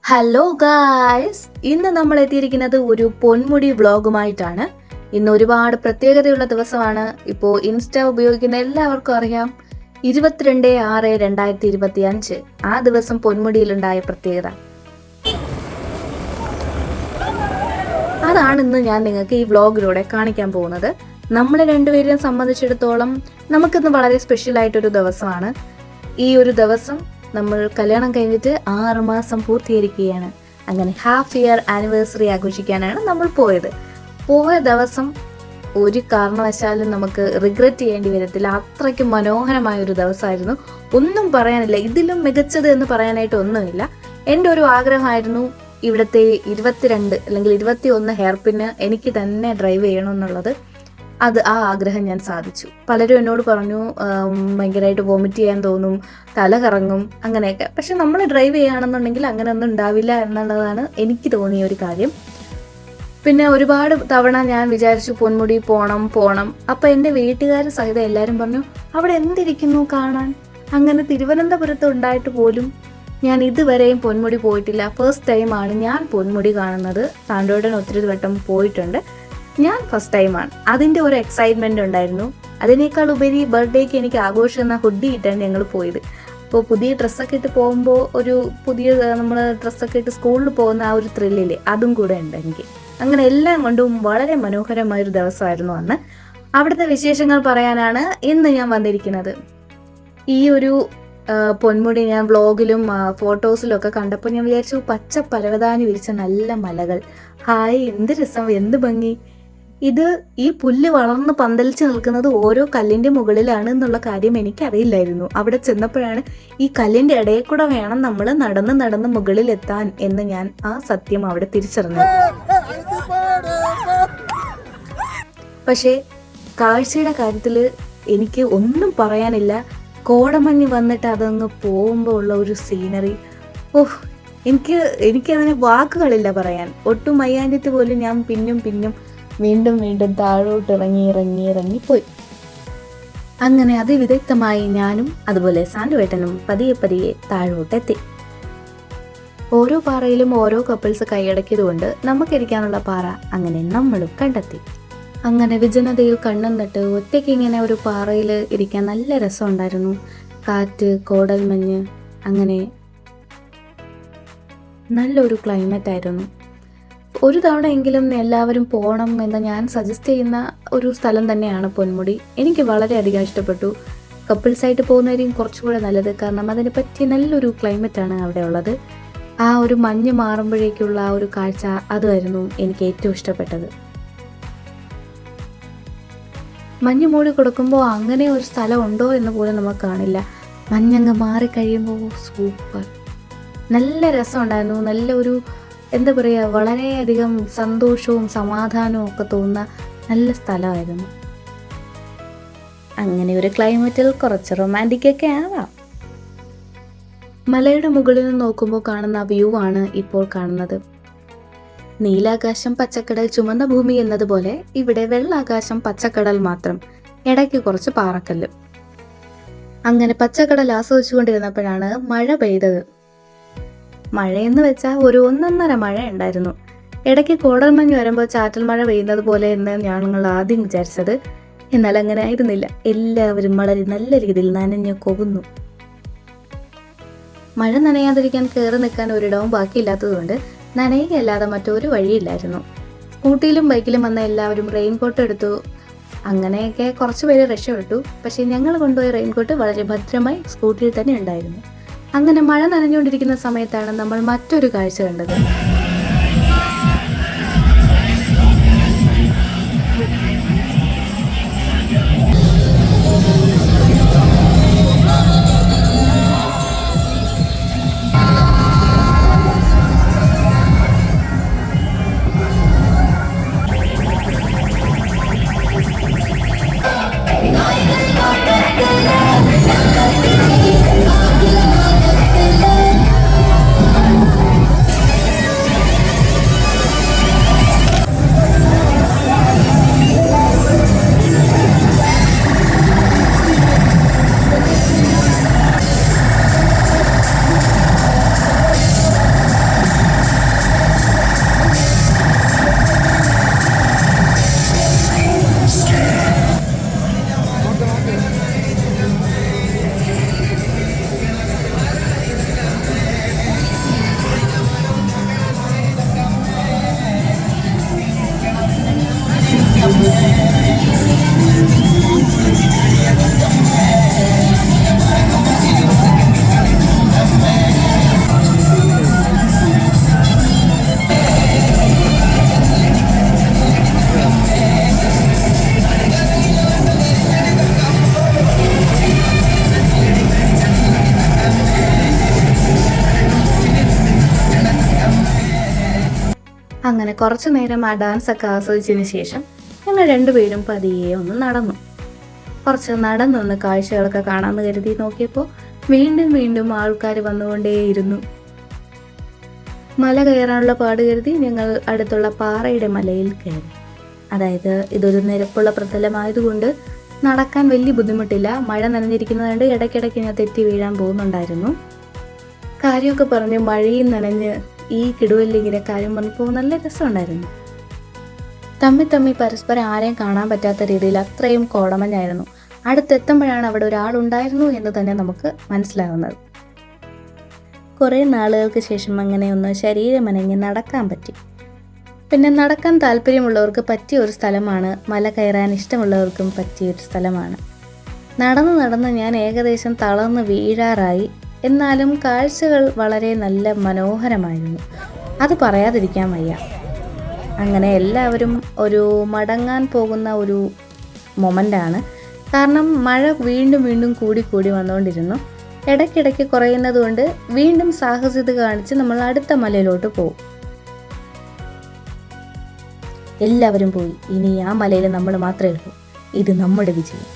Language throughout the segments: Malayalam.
ഹലോ ഗായ്സ്, ഇന്ന് നമ്മൾ എത്തിയിരിക്കുന്നത് ഒരു പൊന്മുടി വ്ളോഗുമായിട്ടാണ്. ഇന്ന് ഒരുപാട് പ്രത്യേകതയുള്ള ദിവസമാണ്. ഇപ്പോൾ ഇൻസ്റ്റ ഉപയോഗിക്കുന്ന എല്ലാവർക്കും അറിയാം, 22/6/2025 ആ ദിവസം പൊന്മുടിയിലുണ്ടായ പ്രത്യേകത. അതാണ് ഇന്ന് ഞാൻ നിങ്ങൾക്ക് ഈ വ്ളോഗിലൂടെ കാണിക്കാൻ പോകുന്നത്. നമ്മളെ രണ്ടുപേരെയും സംബന്ധിച്ചിടത്തോളം നമുക്കിന്ന് വളരെ സ്പെഷ്യൽ ആയിട്ടൊരു ദിവസമാണ്. ഈ ഒരു ദിവസം നമ്മൾ കല്യാണം കഴിഞ്ഞിട്ട് 6 മാസം പൂർത്തീകരിക്കുകയാണ്. അങ്ങനെ ഹാഫ് ഇയർ ആനിവേഴ്സറി ആഘോഷിക്കാനാണ് നമ്മൾ പോയത്. പോയ ദിവസം ഒരു കാരണവശാലും നമുക്ക് റിഗ്രറ്റ് ചെയ്യേണ്ടി വരത്തില്ല. അത്രയ്ക്ക് മനോഹരമായ ഒരു ദിവസമായിരുന്നു. ഒന്നും പറയാനില്ല, ഇതിലും മികച്ചത് എന്ന് പറയാനായിട്ട് ഒന്നുമില്ല. എൻ്റെ ഒരു ആഗ്രഹമായിരുന്നു ഇവിടുത്തെ 22 അല്ലെങ്കിൽ 21 ഹെയർ പിന്ന് എനിക്ക് തന്നെ ഡ്രൈവ് ചെയ്യണമെന്നുള്ളത്. ആ ആഗ്രഹം ഞാൻ സാധിച്ചു. പലരും എന്നോട് പറഞ്ഞു ഭയങ്കരമായിട്ട് വോമിറ്റ് ചെയ്യാൻ തോന്നും, തല കറങ്ങും, അങ്ങനെയൊക്കെ. പക്ഷെ നമ്മൾ ഡ്രൈവ് ചെയ്യുകയാണെന്നുണ്ടെങ്കിൽ അങ്ങനെ ഒന്നും ഉണ്ടാവില്ല എന്നുള്ളതാണ് എനിക്ക് തോന്നിയ ഒരു കാര്യം. പിന്നെ ഒരുപാട് തവണ ഞാൻ വിചാരിച്ചു പൊന്മുടി പോണം. അപ്പം എൻ്റെ വീട്ടുകാർ സഹിതം എല്ലാവരും പറഞ്ഞു അവിടെ എന്തിരിക്കുന്നു കാണാൻ. അങ്ങനെ തിരുവനന്തപുരത്ത് ഉണ്ടായിട്ട് പോലും ഞാൻ ഇതുവരെയും പൊന്മുടി പോയിട്ടില്ല. ഫസ്റ്റ് ടൈമാണ് ഞാൻ പൊന്മുടി കാണുന്നത്. താണ്ടോടൻ ഒത്തിരി വട്ടം പോയിട്ടുണ്ട്, ഞാൻ ഫസ്റ്റ് ടൈമാണ്. അതിൻ്റെ ഒരു എക്സൈറ്റ്മെൻ്റ് ഉണ്ടായിരുന്നു. അതിനേക്കാൾ ഉപരി ബർത്ത്ഡേക്ക് എനിക്ക് ആഘോഷം എന്ന ഹുഡി ഇട്ടാണ് ഞങ്ങൾ പോയത്. അപ്പോൾ പുതിയ ഡ്രസ്സൊക്കെ ഇട്ട് പോകുമ്പോൾ ഒരു പുതിയ നമ്മൾ ഡ്രസ്സൊക്കെ ഇട്ട് സ്കൂളിൽ പോകുന്ന ആ ഒരു ത്രില്ലില്ലേ, അതും കൂടെ ഉണ്ട് എനിക്ക്. അങ്ങനെ എല്ലാം കൊണ്ടും വളരെ മനോഹരമായൊരു ദിവസമായിരുന്നു അന്ന്. അവിടുത്തെ വിശേഷങ്ങൾ പറയാനാണ് ഇന്ന് ഞാൻ വന്നിരിക്കുന്നത്. ഈ ഒരു പൊന്മുടി ഞാൻ വ്ളോഗിലും ഫോട്ടോസിലും ഒക്കെ കണ്ടപ്പോൾ ഞാൻ വിചാരിച്ചു പച്ച പരവതാനി വിരിച്ച നല്ല മലകൾ, ഹായ് എന്ത് രസം, എന്ത് ഭംഗി. ഈ പുല്ല് വളർന്ന് പന്തലിച്ച് നിൽക്കുന്നത് ഓരോ കല്ലിൻ്റെ മുകളിലാണ് എന്നുള്ള കാര്യം എനിക്കറിയില്ലായിരുന്നു. അവിടെ ചെന്നപ്പോഴാണ് ഈ കല്ലിൻ്റെ ഇടയിൽ കൂടെ വേണം നമ്മൾ നടന്ന് മുകളിലെത്താൻ എന്ന് ഞാൻ ആ സത്യം അവിടെ തിരിച്ചറിഞ്ഞു. പക്ഷേ കാഴ്ചയുടെ കാര്യത്തിൽ എനിക്ക് ഒന്നും പറയാനില്ല. കോടമഞ്ഞ് വന്നിട്ട് അതങ്ങ് പോകുമ്പോൾ ഉള്ള ഒരു സീനറി, എനിക്കതിന് വാക്കുകളില്ല പറയാൻ. ഒട്ടും മയ്യാഞ്ഞിട്ട് പോലും ഞാൻ പിന്നും വീണ്ടും താഴോട്ട് ഇറങ്ങി പോയി. അങ്ങനെ അതിവിദഗ്ധമായി ഞാനും അതുപോലെ സാൻഡുവേട്ടനും പതിയെ താഴോട്ടെത്തി. ഓരോ പാറയിലും ഓരോ കപ്പിൾസ് കൈയടക്കിയതുകൊണ്ട് നമുക്കിരിക്കാനുള്ള പാറ അങ്ങനെ നമ്മളും കണ്ടെത്തി. അങ്ങനെ വിജനതയിൽ കണ്ണും നട്ട് ഒറ്റയ്ക്ക് ഇങ്ങനെ ഒരു പാറയിൽ ഇരിക്കാൻ നല്ല രസമുണ്ടായിരുന്നു. കാറ്റ്, കോടൽമഞ്ഞ്, അങ്ങനെ നല്ലൊരു ക്ലൈമറ്റ് ആയിരുന്നു. ഒരു തവണയെങ്കിലും എല്ലാവരും പോകണം എന്ന് ഞാൻ സജസ്റ്റ് ചെയ്യുന്ന ഒരു സ്ഥലം തന്നെയാണ് പൊന്മുടി. എനിക്ക് വളരെയധികം ഇഷ്ടപ്പെട്ടു. കപ്പിൾസായിട്ട് പോകുന്നവരെയും കുറച്ചുകൂടെ നല്ലത്, കാരണം അതിനെ പറ്റി നല്ലൊരു ക്ലൈമറ്റാണ് അവിടെ ഉള്ളത്. ആ ഒരു മഞ്ഞ് മാറുമ്പോഴേക്കുള്ള ആ ഒരു കാഴ്ച, അതുമായിരുന്നു എനിക്ക് ഏറ്റവും ഇഷ്ടപ്പെട്ടത്. മഞ്ഞ് മൂടി കൊടുക്കുമ്പോൾ അങ്ങനെ ഒരു സ്ഥലം ഉണ്ടോ എന്ന് പോലും നമുക്ക് കാണില്ല. മഞ്ഞങ്ങ് മാറിക്കഴിയുമ്പോൾ സൂപ്പർ, നല്ല രസമുണ്ടായിരുന്നു. നല്ലൊരു എന്താ പറയുക, വളരെയധികം സന്തോഷവും സമാധാനവും ഒക്കെ തോന്നുന്ന നല്ല സ്ഥലമായിരുന്നു. അങ്ങനെ ഒരു ക്ലൈമറ്റിൽ കുറച്ച് റൊമാൻറ്റിക്കൊക്കെ ആവാം. മലയുടെ മുകളിൽ നിന്ന് നോക്കുമ്പോൾ കാണുന്ന വ്യൂ ആണ് ഇപ്പോൾ കാണുന്നത്. നീലാകാശം പച്ചക്കടൽ ചുമന്ന ഭൂമി എന്നതുപോലെ ഇവിടെ വെള്ളാകാശം പച്ചക്കടൽ മാത്രം, ഇടയ്ക്ക് കുറച്ച് പാറക്കല്ല്. അങ്ങനെ പച്ചക്കടൽ ആസ്വദിച്ചുകൊണ്ടിരുന്നപ്പോഴാണ് മഴ പെയ്തത്. മഴയെന്ന് വെച്ചാൽ ഒരു 1.5 മഴ ഉണ്ടായിരുന്നു. ഇടയ്ക്ക് കോടൽമഞ്ഞ് വരുമ്പോൾ ചാറ്റൽ മഴ പെയ്യുന്നത് പോലെ എന്ന് ഞങ്ങൾ ആദ്യം വിചാരിച്ചത്. എന്നാൽ അങ്ങനെ ആയിരുന്നില്ല. എല്ലാവരും വളരെ നല്ല രീതിയിൽ നനഞ്ഞു കൊകുന്നു. മഴ നനയാതിരിക്കാൻ കയറി നിൽക്കാൻ ഒരിടവും ബാക്കിയില്ലാത്തതുകൊണ്ട് നനയുകയല്ലാതെ മറ്റൊരു വഴിയില്ലായിരുന്നു. സ്കൂട്ടിയിലും ബൈക്കിലും വന്ന എല്ലാവരും റെയിൻകോട്ട് എടുത്തു. അങ്ങനെയൊക്കെ കുറച്ച് പേര് രക്ഷപ്പെട്ടു. പക്ഷേ ഞങ്ങൾ കൊണ്ടുപോയ റെയിൻകോട്ട് വളരെ ഭദ്രമായി സ്കൂട്ടിയിൽ തന്നെ ഉണ്ടായിരുന്നു. അങ്ങനെ മഴ നനഞ്ഞുകൊണ്ടിരിക്കുന്ന സമയത്താണ് നമ്മൾ മറ്റൊരു കാഴ്ച കണ്ടത്. കുറച്ചു നേരം ആ ഡാൻസ് ഒക്കെ ആസ്വദിച്ചതിന് ശേഷം ഞങ്ങൾ രണ്ടുപേരും പതിയെ ഒന്ന് നടന്നു. കുറച്ച് നടന്നൊന്ന് കാഴ്ചകളൊക്കെ കാണാമെന്ന് കരുതി നോക്കിയപ്പോൾ വീണ്ടും വീണ്ടും ആൾക്കാർ വന്നുകൊണ്ടേയിരുന്നു. മല കയറാനുള്ള പാട് കരുതി ഞങ്ങൾ അടുത്തുള്ള പാറയുടെ മലയിൽ കയറി. അതായത് ഇതൊരു നിരപ്പുള്ള പ്രതലമായതുകൊണ്ട് നടക്കാൻ വലിയ ബുദ്ധിമുട്ടില്ല. മഴ നനഞ്ഞിരിക്കുന്നതുകൊണ്ട് ഇടയ്ക്കിടയ്ക്ക് ഞാൻ തെറ്റി വീഴാൻ പോകുന്നുണ്ടായിരുന്നു. കാര്യമൊക്കെ പറഞ്ഞ് മഴയും നനഞ്ഞ് ഈ കിടുവല്ലിങ്ങനെ കാര്യം പറഞ്ഞപ്പോൾ നല്ല രസമുണ്ടായിരുന്നു. തമ്മി പരസ്പരം ആരെയും കാണാൻ പറ്റാത്ത രീതിയിൽ അത്രയും കോടമഞ്ഞായിരുന്നു. അടുത്തെത്തുമ്പോഴാണ് അവിടെ ഒരാളുണ്ടായിരുന്നു എന്ന് തന്നെ നമുക്ക് മനസ്സിലാവുന്നത്. കുറേ നാളുകൾക്ക് ശേഷം അങ്ങനെ ഒന്ന് ശരീരമനങ്ങി നടക്കാൻ പറ്റി. പിന്നെ നടക്കാൻ താല്പര്യമുള്ളവർക്ക് പറ്റിയ ഒരു സ്ഥലമാണ്, മല കയറാൻ ഇഷ്ടമുള്ളവർക്കും പറ്റിയൊരു സ്ഥലമാണ്. നടന്ന് ഞാൻ ഏകദേശം തളർന്ന് വീഴാറായി. എന്നാലും കാഴ്ചകൾ വളരെ നല്ല മനോഹരമായിരുന്നു. അത് പറയാതിരിക്കാൻ വയ്യ. അങ്ങനെ എല്ലാവരും ഒരു മടങ്ങാൻ പോകുന്ന ഒരു മൊമെൻ്റാണ്. കാരണം മഴ വീണ്ടും കൂടി വന്നുകൊണ്ടിരുന്നു. ഇടയ്ക്കിടയ്ക്ക് കുറയുന്നത് കൊണ്ട് വീണ്ടും സാഹസികത കാണിച്ച് നമ്മൾ അടുത്ത മലയിലോട്ട് പോകും. എല്ലാവരും പോയി. ഇനി ആ മലയിൽ നമ്മൾ മാത്രമേ ഉള്ളൂ. ഇത് നമ്മുടെ വിജയം.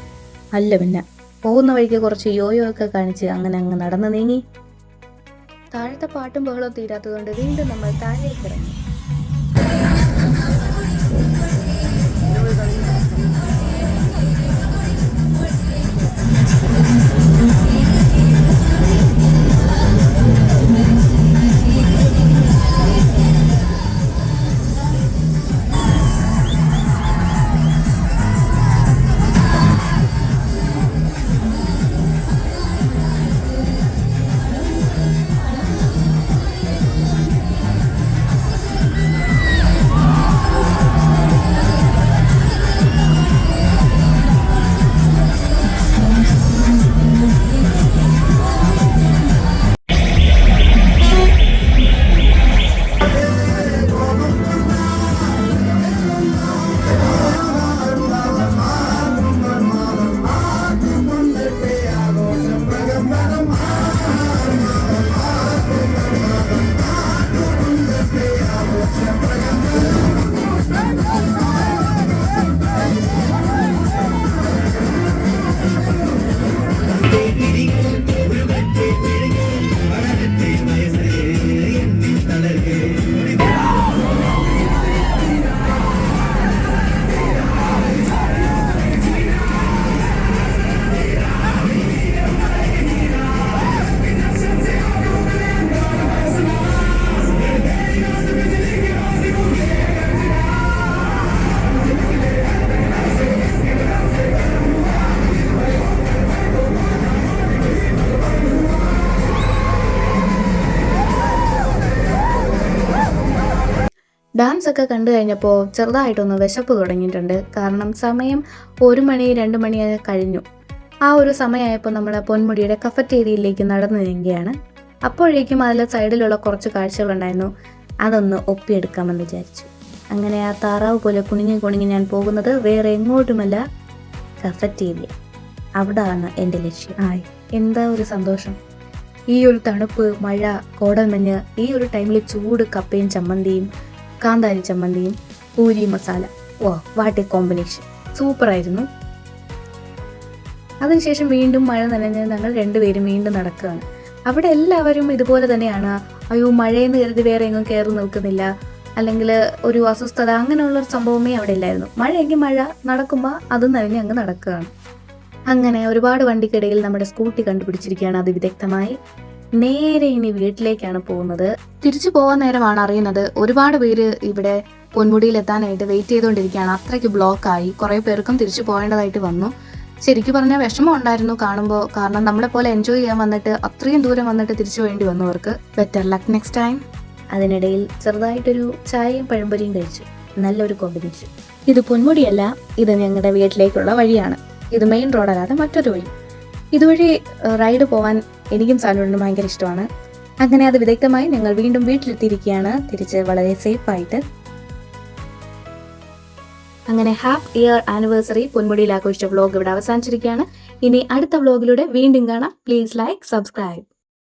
അല്ല പിന്നെ പോകുന്ന വഴിക്ക് കുറച്ച് യോയോ ഒക്കെ കാണിച്ച് അങ്ങനെ നടന്നു നീങ്ങി. താഴത്തെ പാട്ടും ബഹളവും തീരാത്തതുകൊണ്ട് വീണ്ടും നമ്മൾ താഴേക്ക് ഇറങ്ങി. ഡാൻസ് ഒക്കെ കണ്ടു കഴിഞ്ഞപ്പോൾ ചെറുതായിട്ടൊന്ന് വിശപ്പ് തുടങ്ങിയിട്ടുണ്ട്. കാരണം സമയം 1 മണി 2 മണി കഴിഞ്ഞു. ആ ഒരു സമയമായപ്പോൾ നമ്മൾ പൊന്മുടിയുടെ കഫറ്റേരിയയിലേക്ക് നടന്നു നീങ്ങുകയാണ്. അപ്പോഴേക്കും അതിലെ സൈഡിലുള്ള കുറച്ച് കാഴ്ചകളുണ്ടായിരുന്നു. അതൊന്ന് ഒപ്പിയെടുക്കാമെന്ന് വിചാരിച്ചു. അങ്ങനെ ആ താറാവ് പോലെ കുണിഞ്ഞ് ഞാൻ പോകുന്നത് വേറെ എങ്ങോട്ടുമല്ല, കഫറ്റേരിയ. അവിടാണ് എൻ്റെ ലക്ഷ്യം. എന്താ ഒരു സന്തോഷം! ഈ ഒരു തണുപ്പ്, മഴ, കോടമഞ്ഞ്, ഈ ഒരു ടൈമിൽ ചൂട് കപ്പയും ചമ്മന്തിയും കാന്താരി ചമ്മന്തിയും puri masala. What A combination! സൂപ്പറായിരുന്നു. അതിനുശേഷം വീണ്ടും മഴ നനഞ്ഞ് ഞങ്ങൾ രണ്ടുപേരും വീണ്ടും നടക്കുകയാണ്. അവിടെ എല്ലാവരും ഇതുപോലെ തന്നെയാണ്. അയ്യോ മഴയെന്ന് കരുതി വേറെ എങ്ങും കയറി നിൽക്കുന്നില്ല, അല്ലെങ്കിൽ ഒരു അസ്വസ്ഥത, അങ്ങനെയുള്ളൊരു സംഭവമേ അവിടെ ഇല്ലായിരുന്നു. മഴയെങ്കിൽ മഴ, നടക്കുമ്പോൾ അതും നനഞ്ഞ് അങ്ങ് നടക്കുകയാണ്. അങ്ങനെ ഒരുപാട് വണ്ടിക്കിടയിൽ നമ്മുടെ സ്കൂട്ടി കണ്ടുപിടിച്ചിരിക്കുകയാണ് അതിവിദഗ്ധമായി. നേരെ ഇനി വീട്ടിലേക്കാണ് പോകുന്നത്. തിരിച്ചു പോകാൻ നേരമാണ് അറിയുന്നത് ഒരുപാട് പേര് ഇവിടെ പൊന്മുടിയിൽ എത്താനായിട്ട് വെയിറ്റ് ചെയ്തുകൊണ്ടിരിക്കുകയാണ്. അത്രയ്ക്ക് ബ്ലോക്കായി. കുറേ പേർക്കും തിരിച്ചു പോകേണ്ടതായിട്ട് വന്നു. ശരിക്കും പറഞ്ഞാൽ വിഷമം ഉണ്ടായിരുന്നു കാണുമ്പോൾ. കാരണം നമ്മളെ പോലെ എൻജോയ് ചെയ്യാൻ വന്നിട്ട് അത്രയും ദൂരം വന്നിട്ട് തിരിച്ചു വേണ്ടി വന്നവർക്ക് ബെറ്റർ ലക്ക് നെക്സ്റ്റ് ടൈം. അതിനിടയിൽ ചെറുതായിട്ടൊരു ചായയും പഴംപൊരിയും കഴിച്ചു. നല്ലൊരു കോമ്പിനേഷൻ. ഇത് പൊന്മുടിയല്ല, ഇത് ഞങ്ങളുടെ വീട്ടിലേക്കുള്ള വഴിയാണ്. ഇത് മെയിൻ റോഡല്ലാതെ മറ്റൊരു വഴി. ഇതുവഴി റൈഡ് പോകാൻ എനിക്കും സാനുവിനും ഭയങ്കര ഇഷ്ടമാണ്. അങ്ങനെ അത് വിദഗ്ധമായി ഞങ്ങൾ വീണ്ടും വീട്ടിലെത്തിയിരിക്കുകയാണ്, തിരിച്ച് വളരെ സേഫായിട്ട്. അങ്ങനെ ഹാപ്പി ഇയർ ആനിവേഴ്സറി പൊന്മുടിയിൽ ആഘോഷിച്ച വ്ലോഗ് ഇവിടെ അവസാനിച്ചിരിക്കുകയാണ്. ഇനി അടുത്ത വ്ലോഗിലൂടെ വീണ്ടും കാണാം. Please like, subscribe.